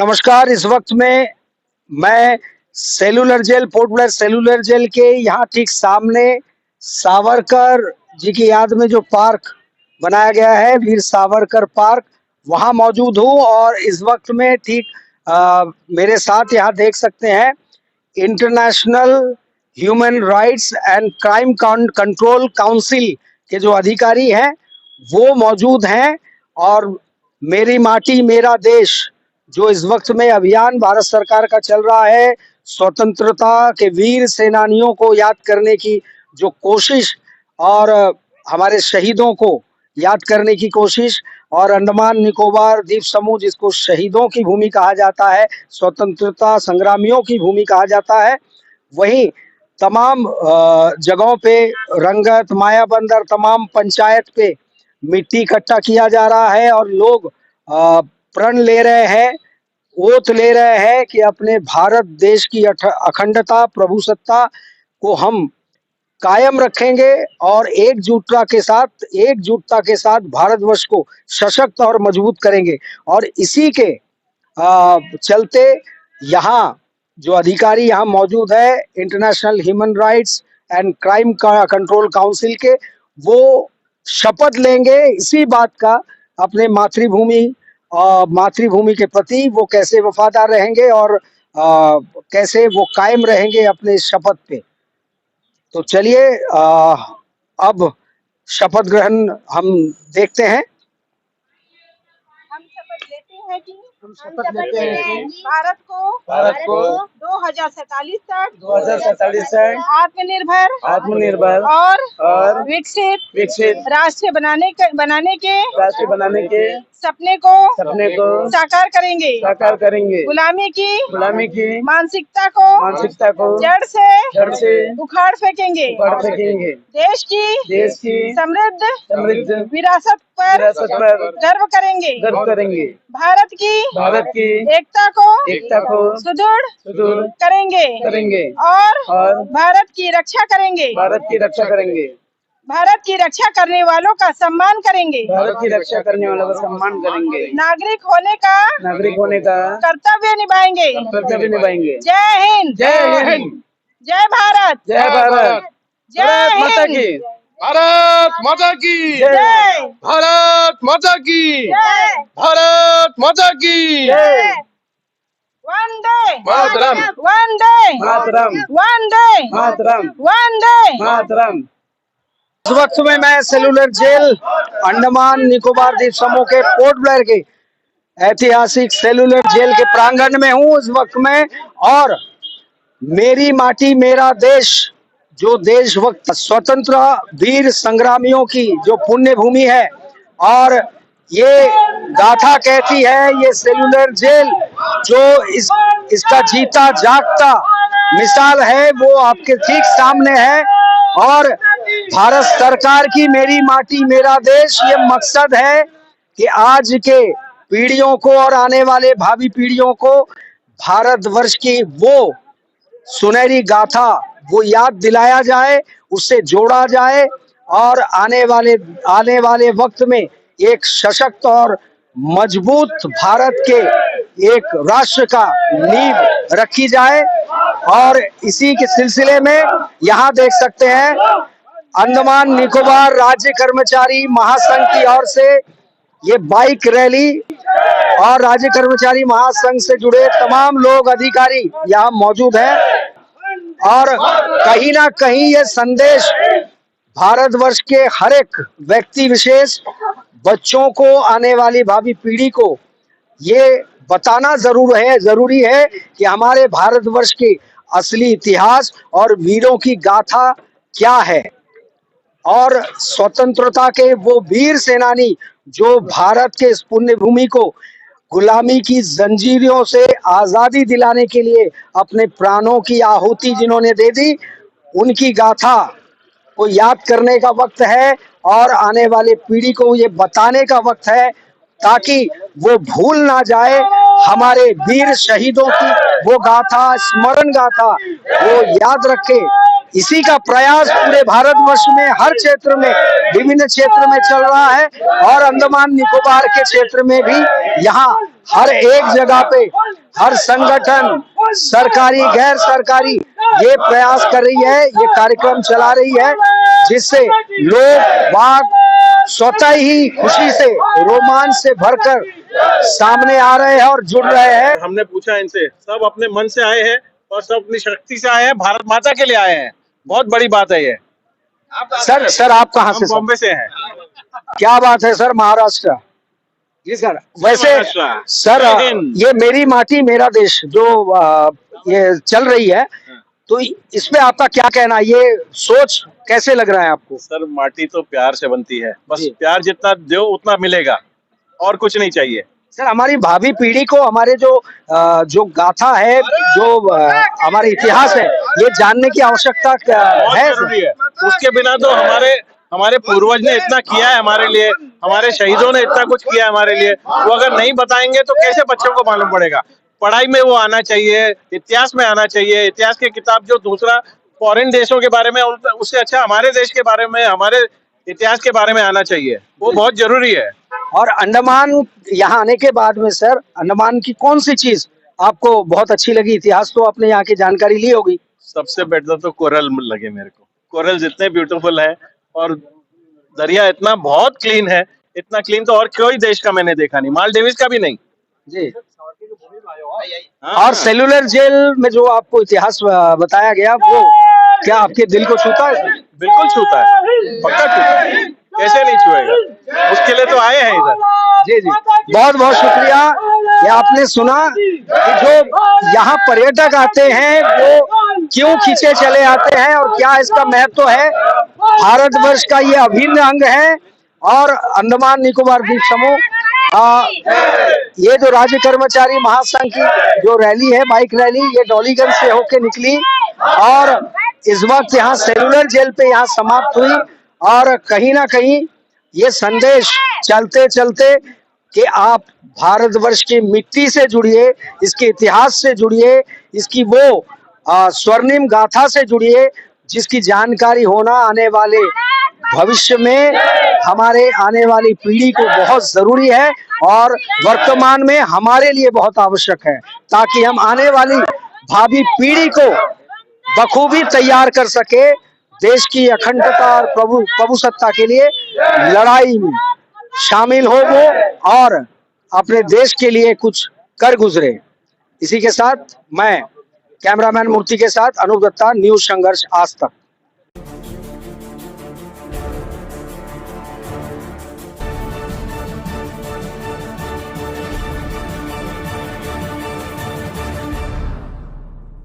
नमस्कार। इस वक्त में मैं सेलुलर जेल, पोर्ट ब्लेयर सेलुलर जेल के यहाँ ठीक सामने सावरकर जी की याद में जो पार्क बनाया गया है, वीर सावरकर पार्क, वहाँ मौजूद हूँ। और इस वक्त में ठीक मेरे साथ यहाँ देख सकते हैं international human rights and crime control council के जो अधिकारी हैं वो मौजूद हैं। और मेरी माटी मेरा देश जो इस वक्त में अभियान भारत सरकार का चल रहा है, स्वतंत्रता के वीर सेनानियों को याद करने की जो कोशिश और हमारे शहीदों को याद करने की कोशिश, और अंडमान निकोबार द्वीप समूह जिसको शहीदों की भूमि कहा जाता है, स्वतंत्रता संग्रामियों की भूमि कहा जाता है, वहीं तमाम जगहों पे रंगत, मायाबंदर, तमाम पंचायत पे मिट्टी इकट्ठा किया जा रहा है और लोग प्रण ले रहे हैं, ओथ ले रहे हैं कि अपने भारत देश की अखंडता, प्रभुसत्ता को हम कायम रखेंगे और एकजुटता के साथ भारतवर्ष को सशक्त और मजबूत करेंगे। और इसी के चलते यहाँ जो अधिकारी यहाँ मौजूद है international human rights and crime control council के, वो शपथ लेंगे इसी बात का, अपने मातृभूमि के प्रति वो कैसे वफादार रहेंगे और कैसे वो कायम रहेंगे अपने शपथ पे। तो चलिए अब शपथ ग्रहण हम देखते हैं। हम शपथ लेते हैं कि भारत को 2047 तक आत्मनिर्भर और विकसित राष्ट्र बनाने के सपने को साकार करेंगे। गुलामी की मानसिकता को जड़ से उखाड़ फेंकेंगे। देश की समृद्ध विरासत पर गर्व करेंगे। भारत की एकता को सुदृढ़ करेंगे और भारत की रक्षा करेंगे। भारत की रक्षा करने वालों का सम्मान करेंगे। नागरिक होने का कर्तव्य निभाएंगे। जय हिंद, जय भारत, जय हिंद, भारत माता की जय, भारत माता की जय, भारत माता की वंदे मातरम, वंदे मातरम। इस वक्त में मैं सेलुलर जेल, अंडमान निकोबार द्वीप समूह के पोर्ट ब्लेयर के ऐतिहासिक सेलुलर जेल के प्रांगण में हूँ इस वक्त में। और मेरी माटी मेरा देश जो देशभक्त स्वतंत्र वीर संग्रामियों की जो पुण्य भूमि है, और ये गाथा कहती है, ये सेलुलर जेल जो इसका जीता जागता मिसाल है वो आपके ठीक सामने है। और भारत सरकार की मेरी माटी मेरा देश ये मकसद है कि आज के पीढ़ियों को और आने वाले भावी पीढ़ियों को भारतवर्ष की वो सुनहरी गाथा वो याद दिलाया जाए, उससे जोड़ा जाए और आने वाले वक्त में एक सशक्त और मजबूत भारत के एक राष्ट्र का नींव रखी जाए। और इसी के सिलसिले में यहाँ देख सकते हैं अंडमान निकोबार राज्य कर्मचारी महासंघ की ओर से ये बाइक रैली, और राज्य कर्मचारी महासंघ से जुड़े तमाम लोग अधिकारी यहाँ मौजूद हैं। और कहीं ना कहीं ये संदेश भारतवर्ष के हर एक व्यक्ति विशेष, बच्चों को, आने वाली भावी पीढ़ी को ये बताना जरूरी है कि हमारे भारतवर्ष के असली इतिहास और वीरों की गाथा क्या है, और स्वतंत्रता के वो वीर सेनानी जो भारत के इस पुण्य भूमि को गुलामी की जंजीरों से आजादी दिलाने के लिए अपने प्राणों की आहुति जिन्होंने दे दी, उनकी गाथा को याद करने का वक्त है और आने वाले पीढ़ी को ये बताने का वक्त है ताकि वो भूल ना जाए हमारे वीर शहीदों की वो गाथा, स्मरण गाथा वो याद रखे। इसी का प्रयास पूरे भारतवर्ष में हर क्षेत्र में, विभिन्न क्षेत्र में चल रहा है और अंडमान निकोबार के क्षेत्र में भी यहाँ हर एक जगह पे हर संगठन, सरकारी गैर सरकारी, ये प्रयास कर रही है, ये कार्यक्रम चला रही है, जिससे लोग बाग स्वतः ही खुशी से, रोमांच से भरकर सामने आ रहे हैं और जुड़ रहे हैं। हमने पूछा इनसे, सब अपने मन से आए हैं और सब अपनी शक्ति से आए हैं, भारत माता के लिए आए हैं। बहुत बड़ी बात है ये। सर आप कहाँ से? बॉम्बे से हैं। क्या बात है सर, महाराष्ट्र। जी सर, वैसे महाराष्ट्र। सर जय हिंद। ये मेरी माटी मेरा देश जो ये चल रही है, तो इस पे आपका क्या कहना है? ये सोच कैसे लग रहा है आपको? सर माटी तो प्यार से बनती है, बस जी। प्यार जितना दो उतना मिलेगा, और कुछ नहीं चाहिए। सर हमारी भावी पीढ़ी को हमारे जो गाथा है, जो हमारे इतिहास है, ये जानने की आवश्यकता बहुत है जरूरी है। उसके बिना तो हमारे पूर्वज ने इतना किया है हमारे लिए, हमारे शहीदों ने इतना कुछ किया है हमारे लिए, वो अगर नहीं बताएंगे तो कैसे बच्चों को मालूम पड़ेगा? पढ़ाई में वो आना चाहिए, इतिहास में आना चाहिए। इतिहास की किताब जो दूसरा फॉरेन देशों के बारे में, उससे अच्छा हमारे देश के बारे में, हमारे इतिहास के बारे में आना चाहिए, वो बहुत जरूरी है। और अंडमान यहाँ आने के बाद में सर, अंडमान की कौन सी चीज आपको बहुत अच्छी लगी? इतिहास तो आपने यहाँ की जानकारी ली होगी। सबसे बेटर तो कोरल लगे मेरे को। कोरल इतने ब्यूटीफुल है और दरिया इतना बहुत क्लीन है, इतना क्लीन तो और कोई देश का मैंने देखा नहीं, मालदीव्स का भी नहीं। जी। हाँ। और सेलुलर जेल में जो आपको इतिहास बताया गया, वो क्या आपके दिल को छूता है? बिल्कुल छूता है, पक्का छूता है, कैसे नहीं छुएगा? उसके लिए तो आए हैं इधर। जी जी, बहुत बहुत शुक्रिया। ये आपने सुना कि जो यहाँ पर्यटक आते हैं वो क्यों खींचे चले आते हैं और क्या इसका महत्व है। भारतवर्ष का ये अभिन्न अंग है और अंडमान निकोबार द्वीप समूह, ये जो राज्य कर्मचारी महासंघ की जो रैली है, बाइक रैली, ये डॉलीगंज से होके निकली और इस वक्त यहाँ सेलुलर जेल पे यहाँ समाप्त हुई। और कहीं ना कहीं ये संदेश चलते चलते कि आप भारतवर्ष की मिट्टी से जुड़िए, इसके इतिहास से जुड़िए, इसकी वो स्वर्णिम गाथा से जुड़िए, जिसकी जानकारी होना आने वाले भविष्य में हमारे आने वाली पीढ़ी को बहुत जरूरी है और वर्तमान में हमारे लिए बहुत आवश्यक है, ताकि हम आने वाली भावी पीढ़ी को बखूबी तैयार कर सके देश की अखंडता और प्रभुसत्ता के लिए लड़ाई में शामिल हो वो और अपने देश के लिए कुछ कर गुजरे। इसी के साथ मैं कैमरामैन मूर्ति के साथ अनूप दत्ता, न्यूज संघर्ष आज तक।